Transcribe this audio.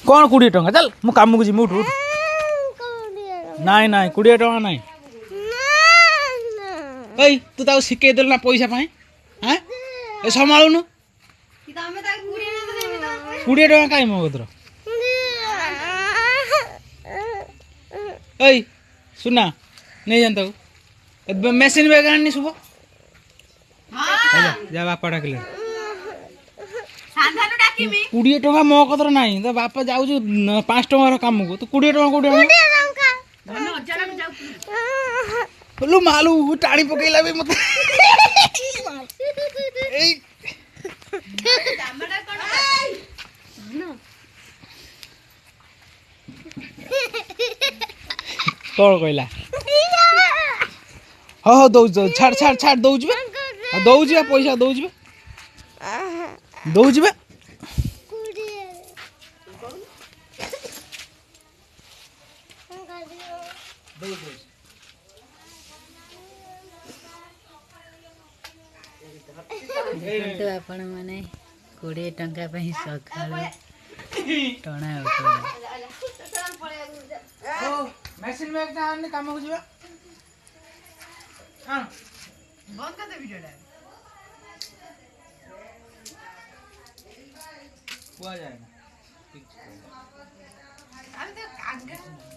कौन 20 टंका चल मु काम को जी उठ उठ नाई नाई 20 टंका नाई ए तू ताऊ शिखे देल ना पैसा पाए हैं ए संभालुनु 20 टंका काई मो कतर ए सुना नहीं जानता मेसिन बैग आनी सुबह जा बापा डाकिले 20 टंका मो कतर ना तो बापा जाऊ 5 टंकार काम को तो 20 टंका कोडी लु मालू टाणी पकेला भी मत कौन कहला हाँ हाँ दौज दौज छाड़ छाड़ छाड़ दौज दौज पैसा दौज दौज देखो आपण माने 20 टंका पई सखाळो टणा ओ मशीन में एकटा आने काम हो जिबा हां बंद कर दे वीडियोटा हुआ जाएगा ठीक है हम तो आगे